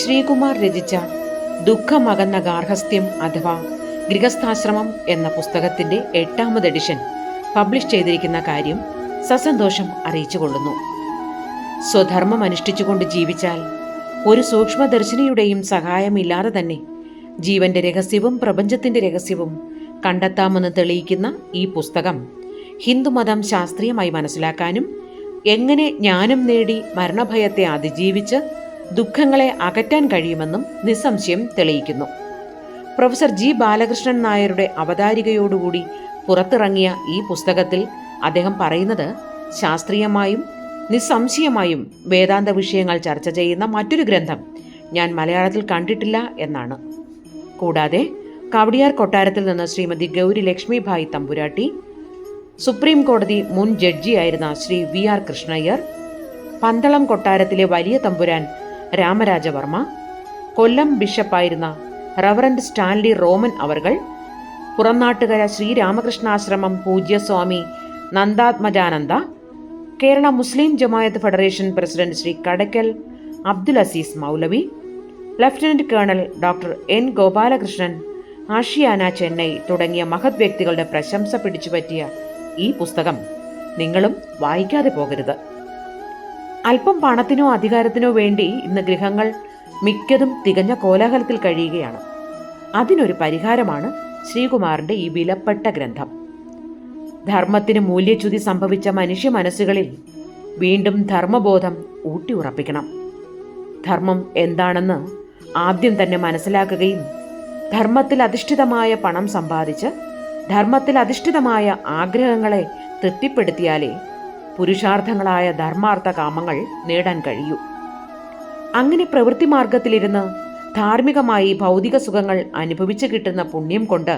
ശ്രീകുമാർ രചിച്ച ദുഃഖമകന്ന ഗാർഹസ്ഥ്യം അഥവാ ഗൃഹസ്ഥാശ്രമം എന്ന പുസ്തകത്തിന്റെ 8ാമത് എഡിഷൻ പബ്ലിഷ് ചെയ്തിരിക്കുന്ന കാര്യം സസന്തോഷം അറിയിച്ചുകൊള്ളുന്നു. സ്വധർമ്മം അനുഷ്ഠിച്ചുകൊണ്ട് ജീവിച്ചാൽ ഒരു സൂക്ഷ്മദർശിനിയുടെയും സഹായമില്ലാതെ തന്നെ ജീവന്റെ രഹസ്യവും പ്രപഞ്ചത്തിന്റെ രഹസ്യവും കണ്ടെത്താമെന്ന് തെളിയിക്കുന്ന ഈ പുസ്തകം ഹിന്ദുമതം ശാസ്ത്രീയമായി മനസ്സിലാക്കാനും എങ്ങനെ ജ്ഞാനം നേടി മരണഭയത്തെ അതിജീവിച്ച് ദുഃഖങ്ങളെ അകറ്റാൻ കഴിയുമെന്നും നിസ്സംശയം തെളിയിക്കുന്നു. പ്രൊഫസർ ജി ബാലകൃഷ്ണൻ നായരുടെ അവതാരികയോടുകൂടി പുറത്തിറങ്ങിയ ഈ പുസ്തകത്തിൽ അദ്ദേഹം പറയുന്നത് ശാസ്ത്രീയമായും നിസ്സംശയമായും വേദാന്ത വിഷയങ്ങൾ ചർച്ച ചെയ്യുന്ന മറ്റൊരു ഗ്രന്ഥം ഞാൻ മലയാളത്തിൽ കണ്ടിട്ടില്ല എന്നാണ്. കൂടാതെ കവടിയാർ കൊട്ടാരത്തിൽ നിന്ന് ശ്രീമതി ഗൗരി ലക്ഷ്മിഭായ് തമ്പുരാട്ടി, സുപ്രീം കോടതി മുൻ ജഡ്ജിയായിരുന്ന ശ്രീ VR കൃഷ്ണയ്യർ, പന്തളം കൊട്ടാരത്തിലെ വലിയ തമ്പുരാൻ രാമരാജവർമ്മ, കൊല്ലം ബിഷപ്പായിരുന്ന റവറൻഡ് സ്റ്റാൻലി റോമൻ അവർകൾ, പുറംനാട്ടുകര ശ്രീരാമകൃഷ്ണാശ്രമം പൂജ്യസ്വാമി Nandatmajananda, Kerala Muslim Jamayath federation president Sri Kadakkal Abdul Azeez Maulavi, lieutenant colonel doctor N Gopalakrishnan, Ashiana Chennai തുടങ്ങിയ മഹത് വ്യക്തികളുടെ പ്രശംസ പിടിച്ചുപറ്റിയ ഈ പുസ്തകം നിങ്ങളും വായിക്കാതെ പോകരുത്. അല്പം പണത്തിനോ അധികാരത്തിനോ വേണ്ടി ഇന്ന് ഗൃഹങ്ങൾ മിക്കതും തികഞ്ഞ കോലാഹലത്തിൽ കഴിയുകയാണ്. അതിനൊരു പരിഹാരമാണ് ശ്രീകുമാറിന്റെ ഈ വിലപ്പെട്ട ഗ്രന്ഥം. ധർമ്മത്തിന് മൂല്യച്യുതി സംഭവിച്ച മനുഷ്യ മനസ്സുകളിൽ വീണ്ടും ധർമ്മബോധം ഊട്ടിയുറപ്പിക്കണം. ധർമ്മം എന്താണെന്ന് ആദ്യം തന്നെ മനസ്സിലാക്കുകയും ധർമ്മത്തിൽ അധിഷ്ഠിതമായ പണം സമ്പാദിച്ച് ധർമ്മത്തിൽ അധിഷ്ഠിതമായ ആഗ്രഹങ്ങളെ തൃപ്തിപ്പെടുത്തിയാലേ പുരുഷാർത്ഥങ്ങളായ ധർമാർത്ഥ കാമങ്ങൾ നേടാൻ കഴിയൂ. അങ്ങനെ പ്രവൃത്തി മാർഗത്തിലിരുന്ന് ധാർമ്മികമായി ഭൗതിക സുഖങ്ങൾ അനുഭവിച്ചു കിട്ടുന്ന പുണ്യം കൊണ്ട്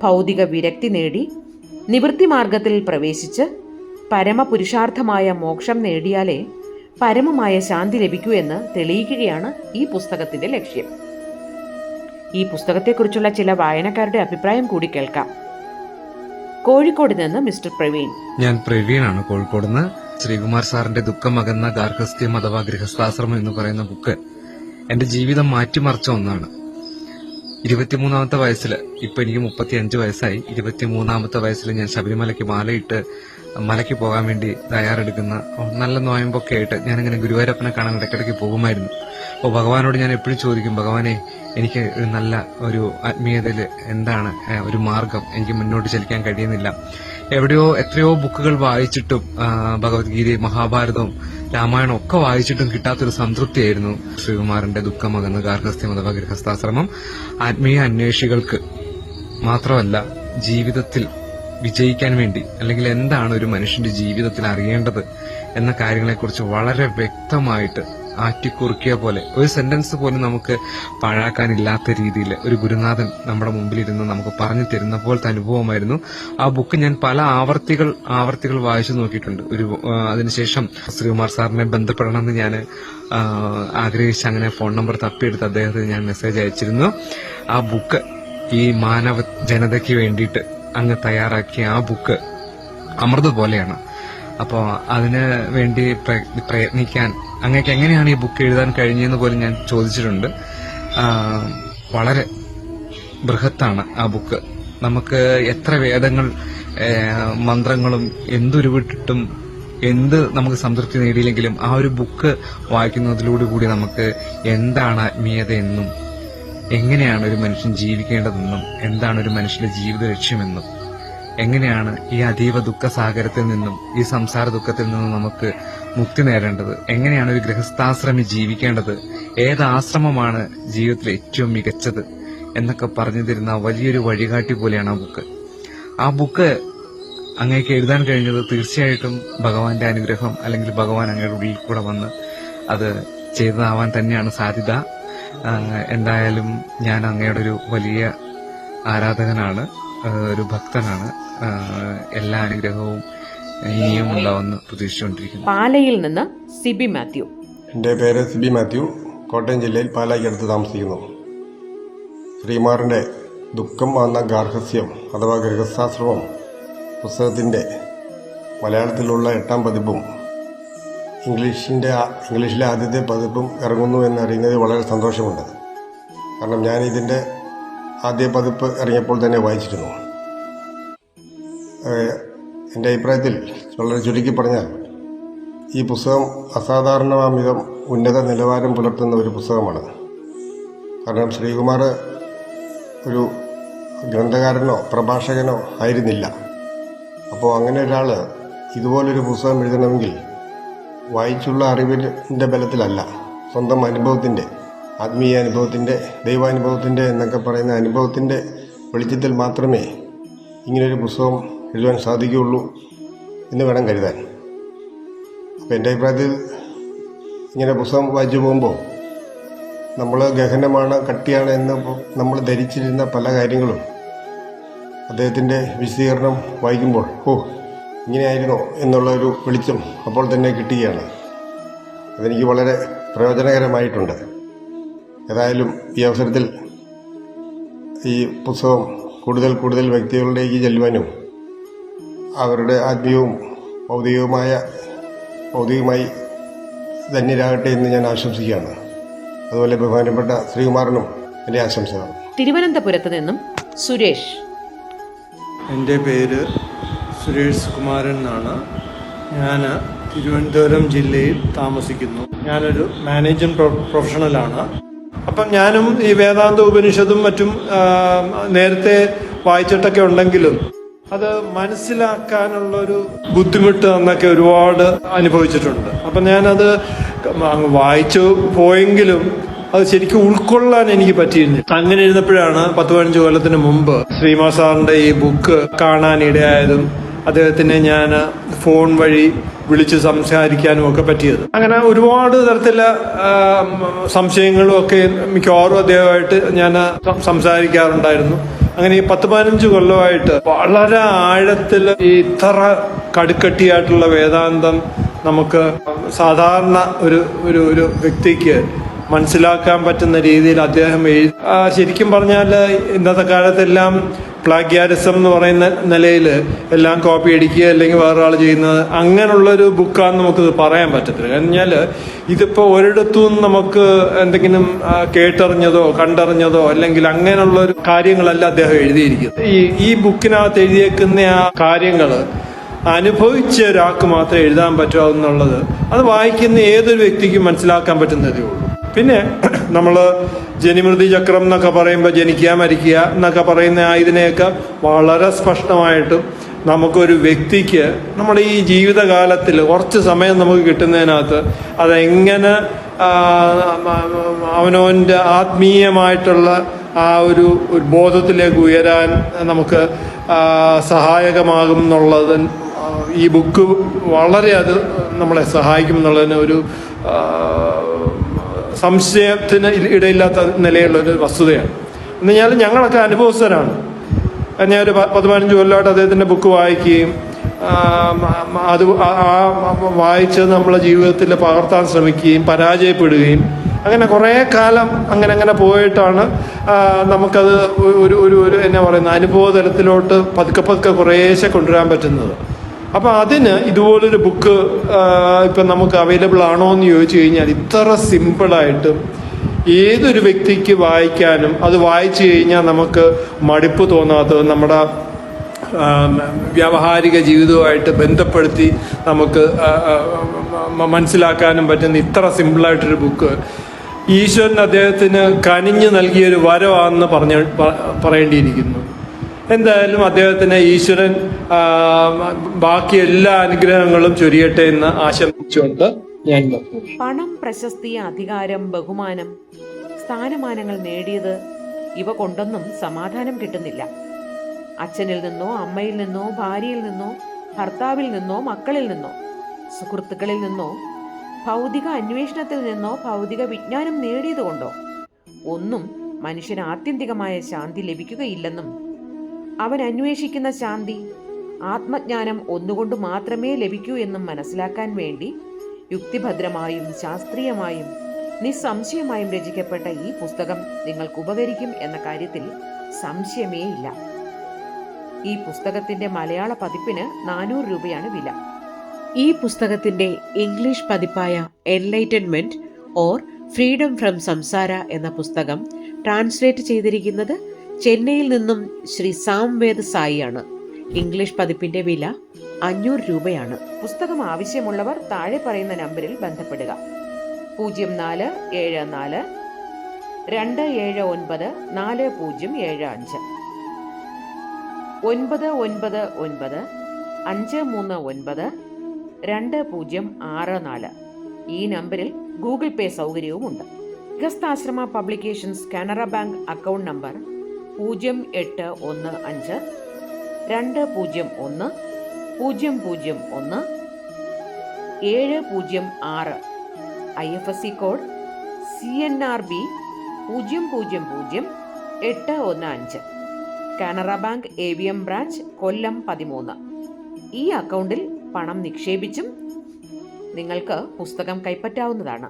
ഭൗതിക വിരക്തി നേടി നിവൃത്തി മാർഗത്തിൽ പ്രവേശിച്ച് പരമപുരുഷാർത്ഥമായ മോക്ഷം നേടിയാലേ പരമമായ ശാന്തി ലഭിക്കൂ എന്ന് തെളിയിക്കുകയാണ് ഈ പുസ്തകത്തിന്റെ ലക്ഷ്യം. ഈ പുസ്തകത്തെക്കുറിച്ചുള്ള ചില വായനക്കാരുടെ അഭിപ്രായം കൂടി കേൾക്കാം. കോഴിക്കോട് നിന്ന് മിസ്റ്റർ പ്രവീൺ. ഞാൻ പ്രവീണാണ്, കോഴിക്കോട് നിന്ന്. ശ്രീകുമാർ സാറിന്റെ ദുഃഖമകന്ന ഗാർഹസ്ഥ്യം അഥവാ ഗൃഹസ്ഥാശ്രമം എന്ന് പറയുന്ന ബുക്ക് എന്റെ ജീവിതം മാറ്റിമറിച്ച ഒന്നാണ്. 23ാമത്തെ വയസ്സിൽ, ഇപ്പൊ എനിക്ക് 35 വയസ്സായി, 23ാമത്തെ വയസ്സിൽ ഞാൻ ശബരിമലയ്ക്ക് മാലയിട്ട് മലയ്ക്ക് പോകാൻ വേണ്ടി തയ്യാറെടുക്കുന്ന നല്ല നോയമ്പൊക്കെ ആയിട്ട് ഞാനിങ്ങനെ ഗുരുവായൂരപ്പനെ കാണാൻ ഇടയ്ക്കിടയ്ക്ക് പോകുമായിരുന്നു. അപ്പോൾ ഭഗവാനോട് ഞാൻ എപ്പോഴും ചോദിക്കും, ഭഗവാനെ എനിക്ക് നല്ല ഒരു ആത്മീയതയിൽ എന്താണ് ഒരു മാർഗം, എനിക്ക് മുന്നോട്ട് ചലിക്കാൻ കഴിയുന്നില്ല. എത്രയോ ബുക്കുകൾ വായിച്ചിട്ടും ഭഗവത്ഗീതയും മഹാഭാരതവും രാമായണം ഒക്കെ വായിച്ചിട്ടും കിട്ടാത്തൊരു സംതൃപ്തിയായിരുന്നു ശ്രീകുമാറിന്റെ ദുഃഖമകന്ന ഗാർഹസ്ഥ്യം അഥവാ ഗൃഹസ്ഥാശ്രമം. ആത്മീയ അന്വേഷികൾക്ക് മാത്രമല്ല, ജീവിതത്തിൽ വിജയിക്കാൻ വേണ്ടി അല്ലെങ്കിൽ എന്താണ് ഒരു മനുഷ്യന്റെ ജീവിതത്തിൽ അറിയേണ്ടത് എന്ന കാര്യങ്ങളെക്കുറിച്ച് വളരെ വ്യക്തമായിട്ട് ആറ്റിക്കുറുക്കിയ പോലെ, ഒരു സെന്റൻസ് പോലും നമുക്ക് പാഴാക്കാനില്ലാത്ത രീതിയിൽ ഒരു ഗുരുനാഥൻ നമ്മുടെ മുമ്പിലിരുന്ന് നമുക്ക് പറഞ്ഞു തരുന്ന പോലത്തെ അനുഭവമായിരുന്നു ആ ബുക്ക്. ഞാൻ പല ആവർത്തികൾ വായിച്ചു നോക്കിയിട്ടുണ്ട്. അതിനുശേഷം ശ്രീകുമാർ സാറിനെ ബന്ധപ്പെടണമെന്ന് ഞാൻ ആഗ്രഹിച്ച് അങ്ങനെ ഫോൺ നമ്പർ തപ്പിയെടുത്ത് അദ്ദേഹത്തിന് ഞാൻ മെസ്സേജ് അയച്ചിരുന്നു. ആ ബുക്ക് ഈ മാനവ ജനതയ്ക്ക് വേണ്ടിയിട്ട് അങ്ങ് തയ്യാറാക്കിയ ആ ബുക്ക് അമൃത് പോലെയാണ്. അപ്പോൾ അതിന് വേണ്ടി പ്രയത്നിക്കാൻ അങ്ങേക്ക് എങ്ങനെയാണ് ഈ ബുക്ക് എഴുതാൻ കഴിഞ്ഞതെന്ന് പോലും ഞാൻ ചോദിച്ചിട്ടുണ്ട്. വളരെ ബൃഹത്താണ് ആ ബുക്ക്. നമുക്ക് എത്ര വേദങ്ങൾ മന്ത്രങ്ങളും എന്തുരുവിട്ടിട്ടും എന്ത് നമുക്ക് സംതൃപ്തി നേടിയില്ലെങ്കിലും ആ ഒരു ബുക്ക് വായിക്കുന്നതിലൂടെ കൂടി നമുക്ക് എന്താണ് ആത്മീയതയെന്നും എങ്ങനെയാണ് ഒരു മനുഷ്യൻ ജീവിക്കേണ്ടതെന്നും എന്താണ് ഒരു മനുഷ്യന്റെ ജീവിത ലക്ഷ്യമെന്നും എങ്ങനെയാണ് ഈ അതീവ ദുഃഖസാഗരത്തിൽ നിന്നും ഈ സംസാര ദുഃഖത്തിൽ നിന്നും നമുക്ക് മുക്തി നേടേണ്ടത്, എങ്ങനെയാണ് ഒരു ഗൃഹസ്ഥാശ്രമി ജീവിക്കേണ്ടത്, ഏത് ആശ്രമമാണ് ജീവിതത്തിൽ ഏറ്റവും മികച്ചത് എന്നൊക്കെ പറഞ്ഞു തരുന്ന വലിയൊരു വഴികാട്ടി പോലെയാണ് ആ ബുക്ക്. ആ ബുക്ക് അങ്ങേക്ക് എഴുതാൻ കഴിഞ്ഞത് തീർച്ചയായിട്ടും ഭഗവാന്റെ അനുഗ്രഹം അല്ലെങ്കിൽ ഭഗവാൻ അങ്ങയുടെ ഉള്ളിൽ കൂടെ വന്ന് അത് ചെയ്തതാവാൻ തന്നെയാണ് സാധ്യത. എന്തായാലും ഞാൻ അങ്ങയുടെ ഒരു വലിയ ആരാധകനാണ്, ഒരു ഭക്തനാണ്. എല്ലാ അനുഗ്രഹവും ഇനിയും ഉണ്ടാവുമെന്ന് പ്രതീക്ഷിച്ചുകൊണ്ടിരിക്കുന്നു. പാലയിൽ നിന്ന് സിബി മാത്യു. എൻ്റെ പേര് സിബി മാത്യു, കോട്ടയം ജില്ലയിൽ പാലായ്ക്കടുത്ത് താമസിക്കുന്നു. ശ്രീകുമാറിൻ്റെ ദുഃഖം വന്ന ഗാർഹസ്ഥ്യം അഥവാ ഗൃഹസ്ഥാശ്രമം പുസ്തകത്തിൻ്റെ മലയാളത്തിലുള്ള 8ാം പതിപ്പും ഇംഗ്ലീഷിലെ ആദ്യത്തെ പതിപ്പും ഇറങ്ങുന്നു എന്നറിയുന്നത് വളരെ സന്തോഷമുണ്ട്. കാരണം ഞാൻ ഇതിൻ്റെ ആദ്യ പതിപ്പ് ഇറങ്ങിയപ്പോൾ തന്നെ വായിച്ചിരുന്നു. എൻ്റെ അഭിപ്രായത്തിൽ വളരെ ചുരുക്കി പറഞ്ഞാൽ ഈ പുസ്തകം അസാധാരണമാംവിധം ഉന്നത നിലവാരം പുലർത്തുന്ന ഒരു പുസ്തകമാണ്. കാരണം ശ്രീകുമാർ ഒരു ഗ്രന്ഥകാരനോ പ്രഭാഷകനോ ആയിരുന്നില്ല. അപ്പോൾ അങ്ങനെ ഒരാൾ ഇതുപോലൊരു പുസ്തകം എഴുതണമെങ്കിൽ വായിച്ചുള്ള അറിവിൻ്റെ ബലത്തിലല്ല, സ്വന്തം അനുഭവത്തിൻ്റെ, ആത്മീയ അനുഭവത്തിൻ്റെ, ദൈവാനുഭവത്തിൻ്റെ എന്നൊക്കെ പറയുന്ന അനുഭവത്തിൻ്റെ വെളിച്ചത്തിൽ മാത്രമേ ഇങ്ങനൊരു പുസ്തകം എഴുതാൻ സാധിക്കുകയുള്ളൂ എന്ന് വേണം കരുതാൻ. അപ്പോൾ എൻ്റെ അഭിപ്രായത്തിൽ ഇങ്ങനെ പുസ്തകം വായിച്ചു പോകുമ്പോൾ നമ്മൾ ഗഹനമാണ്, കട്ടിയാണ് എന്ന് നമ്മൾ ധരിച്ചിരുന്ന പല കാര്യങ്ങളും അദ്ദേഹത്തിൻ്റെ വിശദീകരണം വായിക്കുമ്പോൾ ഇങ്ങനെയായിരുന്നോ എന്നുള്ളൊരു വെളിച്ചം അപ്പോൾ തന്നെ കിട്ടുകയാണ്. അതെനിക്ക് വളരെ പ്രയോജനകരമായിട്ടുണ്ട്. ഏതായാലും ഈ അവസരത്തിൽ ഈ പുസ്തകം കൂടുതൽ വ്യക്തികളിലേക്ക് ചെല്ലുവാനും അവരുടെ ആത്മീയവും ഭൗതികമായി ധന്യരാകട്ടെ എന്ന് ഞാൻ ആശംസിക്കുകയാണ്. അതുപോലെ ബഹുമാനപ്പെട്ട ശ്രീകുമാറിനും എൻ്റെ ആശംസകൾ. തിരുവനന്തപുരത്ത് നിന്നും സുരേഷ്. എൻ്റെ പേര് സുരേഷ് കുമാരൻ എന്നാണ്. ഞാൻ തിരുവനന്തപുരം ജില്ലയിൽ താമസിക്കുന്നു. ഞാനൊരു മാനേജിംഗ് പ്രൊഫഷണലാണ്. അപ്പം ഞാനും ഈ വേദാന്ത ഉപനിഷത്തും മറ്റും നേരത്തെ വായിച്ചിട്ടൊക്കെ ഉണ്ടെങ്കിലും അത് മനസ്സിലാക്കാനുള്ളൊരു ബുദ്ധിമുട്ട് എന്നൊക്കെ ഒരുപാട് അനുഭവിച്ചിട്ടുണ്ട്. അപ്പം ഞാനത് വായിച്ചു പോയെങ്കിലും അത് ശരിക്കും ഉൾക്കൊള്ളാൻ എനിക്ക് പറ്റിയിരുന്നില്ല. അങ്ങനെ ഇരുന്നപ്പോഴാണ് 10-15 കൊല്ലത്തിന് മുമ്പ് ശ്രീമാ സാറിന്റെ ഈ ബുക്ക് കാണാനിടയായതും അദ്ദേഹത്തിനെ ഞാൻ ഫോൺ വഴി വിളിച്ച് സംസാരിക്കാനും ഒക്കെ പറ്റിയത്. അങ്ങനെ ഒരുപാട് തരത്തിലുള്ള സംശയങ്ങളും ഒക്കെ മിക്കവാറും അദ്ദേഹമായിട്ട് ഞാൻ സംസാരിക്കാറുണ്ടായിരുന്നു. അങ്ങനെ ഈ 10-15 കൊല്ലമായിട്ട് വളരെ ആഴത്തിൽ ഇത്ര കടുക്കട്ടിയായിട്ടുള്ള വേദാന്തം നമുക്ക് സാധാരണ ഒരു വ്യക്തിക്ക് മനസ്സിലാക്കാൻ പറ്റുന്ന രീതിയിൽ അദ്ദേഹം ശരിക്കും പറഞ്ഞാൽ ഇന്നത്തെ കാലത്തെല്ലാം പ്ലാഗ്യാരിസം എന്ന് പറയുന്ന നിലയിൽ എല്ലാം കോപ്പി അടിക്കുക അല്ലെങ്കിൽ വേറെ ആൾ ചെയ്യുന്നത് അങ്ങനെയുള്ളൊരു ബുക്കാന്ന് നമുക്ക് പറയാൻ പറ്റത്തില്ല. കഴിഞ്ഞാൽ ഇതിപ്പോൾ ഒരിടത്തും നമുക്ക് എന്തെങ്കിലും കേട്ടറിഞ്ഞതോ കണ്ടറിഞ്ഞതോ അല്ലെങ്കിൽ അങ്ങനെയുള്ളൊരു കാര്യങ്ങളല്ല അദ്ദേഹം എഴുതിയിരിക്കുന്നത്. ഈ ബുക്കിനകത്ത് എഴുതിയേക്കുന്ന ആ കാര്യങ്ങൾ അനുഭവിച്ച ഒരാൾക്ക് മാത്രമേ എഴുതാൻ പറ്റാവുന്നുള്ളത് അത് വായിക്കുന്ന ഏതൊരു വ്യക്തിക്കും മനസ്സിലാക്കാൻ പറ്റുന്നതേ ഉള്ളൂ. പിന്നെ നമ്മൾ ജനിമൃതി ചക്രം എന്നൊക്കെ പറയുമ്പോൾ ജനിക്കുക മരിക്കുക എന്നൊക്കെ പറയുന്ന ഇതിനെയൊക്കെ വളരെ സ്പഷ്ടമായിട്ടും നമുക്കൊരു വ്യക്തിക്ക് നമ്മുടെ ഈ ജീവിതകാലത്തിൽ കുറച്ച് സമയം നമുക്ക് കിട്ടുന്നതിനകത്ത് അതെങ്ങനെ അവനവൻ്റെ ആത്മീയമായിട്ടുള്ള ആ ഒരു ബോധത്തിലേക്ക് ഉയരാൻ നമുക്ക് സഹായകമാകും എന്നുള്ളത് ഈ ബുക്ക് വളരെ അത് നമ്മളെ സഹായിക്കും എന്നുള്ളതിന് ഒരു സംശയത്തിന് ഇടയില്ലാത്ത നിലയിലുള്ളൊരു വസ്തുതയാണ്. എന്ന് കഴിഞ്ഞാൽ ഞങ്ങളൊക്കെ അനുഭവസ്ഥരാണ്. ഞാൻ ഒരു 10-15 കൊല്ലമായിട്ട് അദ്ദേഹത്തിൻ്റെ ബുക്ക് വായിക്കുകയും അത് വായിച്ച് നമ്മളെ ജീവിതത്തിൽ പകർത്താൻ ശ്രമിക്കുകയും പരാജയപ്പെടുകയും അങ്ങനെ കുറേ കാലം അങ്ങനെ പോയിട്ടാണ് നമുക്കത് ഒരു എന്നാ പറയുന്ന അനുഭവ തലത്തിലോട്ട് പതുക്കെ കുറേശ്ശെ കൊണ്ടുവരാൻ പറ്റുന്നത്. അപ്പം അതിന് ഇതുപോലൊരു ബുക്ക് ഇപ്പം നമുക്ക് അവൈലബിൾ ആണോ എന്ന് ചോദിച്ചു കഴിഞ്ഞാൽ ഇത്ര സിമ്പിളായിട്ടും ഏതൊരു വ്യക്തിക്ക് വായിക്കാനും അത് വായിച്ചു കഴിഞ്ഞാൽ നമുക്ക് മടുപ്പ് തോന്നാത്തത് നമ്മുടെ വ്യാവഹാരിക ജീവിതവുമായിട്ട് ബന്ധപ്പെടുത്തി നമുക്ക് മനസ്സിലാക്കാനും പറ്റുന്ന ഇത്ര സിമ്പിളായിട്ടൊരു ബുക്ക് ഈശ്വരൻ അദ്ദേഹത്തിന് കനിഞ്ഞു നൽകിയൊരു വരമാണെന്ന് പറയേണ്ടിയിരിക്കുന്നു. എന്തായാലും അദ്ദേഹത്തിന് ഈശ്വരൻ ബാക്കി എല്ലാ അനുഗ്രഹങ്ങളും ചൊരിയട്ടെ എന്ന് ആശംസിച്ചുകൊണ്ട് ഞാൻ പണം, പ്രശസ്തി, അധികാരം, ബഹുമാനം, സ്ഥാനമാനങ്ങൾ നേടിയത് ഇവ കൊണ്ടൊന്നും സമാധാനം കിട്ടുന്നില്ല. അച്ഛനിൽ നിന്നോ അമ്മയിൽ നിന്നോ ഭാര്യയിൽ നിന്നോ ഭർത്താവിൽ നിന്നോ മക്കളിൽ നിന്നോ സുഹൃത്തുക്കളിൽ നിന്നോ ഭൗതിക അന്വേഷണത്തിൽ നിന്നോ ഭൗതിക വിജ്ഞാനം നേടിയതുകൊണ്ടോ ഒന്നും മനുഷ്യന് ആത്യന്തികമായ ശാന്തി ലഭിക്കുകയില്ലെന്നും അവൻ അന്വേഷിക്കുന്ന ശാന്തി ആത്മജ്ഞാനം ഒന്നുകൊണ്ട് മാത്രമേ ലഭിക്കൂ എന്നും മനസ്സിലാക്കാൻ വേണ്ടി യുക്തിഭദ്രമായും ശാസ്ത്രീയമായും നിസ്സംശയമായും രചിക്കപ്പെട്ട ഈ പുസ്തകം നിങ്ങൾക്ക് ഉപകരിക്കും എന്ന കാര്യത്തിൽ സംശയമേ ഇല്ല. ഈ പുസ്തകത്തിന്റെ മലയാള പതിപ്പിന് 400 രൂപയാണ് വില. ഈ പുസ്തകത്തിന്റെ ഇംഗ്ലീഷ് പതിപ്പായ enlightenment or freedom from samsara എന്ന പുസ്തകം ട്രാൻസ്ലേറ്റ് ചെയ്തിരിക്കുന്നത് ചെന്നൈയിൽ നിന്നും ശ്രീ സാംവേദ് സായിയാണ്. ഇംഗ്ലീഷ് പതിപ്പിന്റെ വില 500 രൂപയാണ്. പുസ്തകം ആവശ്യമുള്ളവർ താഴെ പറയുന്ന നമ്പറിൽ ബന്ധപ്പെടുക. 0474 279 4075 999 539 2064. ഈ നമ്പറിൽ ഗൂഗിൾ പേ സൗകര്യവുമുണ്ട്. ഗസ്താശ്രമ publications Canara bank account number 0815 201 001 706. IFSC code CNRB 000815. Canara bank AVM branch Kollam 13. ഈ അക്കൗണ്ടിൽ പണം നിക്ഷേപിച്ചും നിങ്ങൾക്ക് പുസ്തകം കൈപ്പറ്റാവുന്നതാണ്.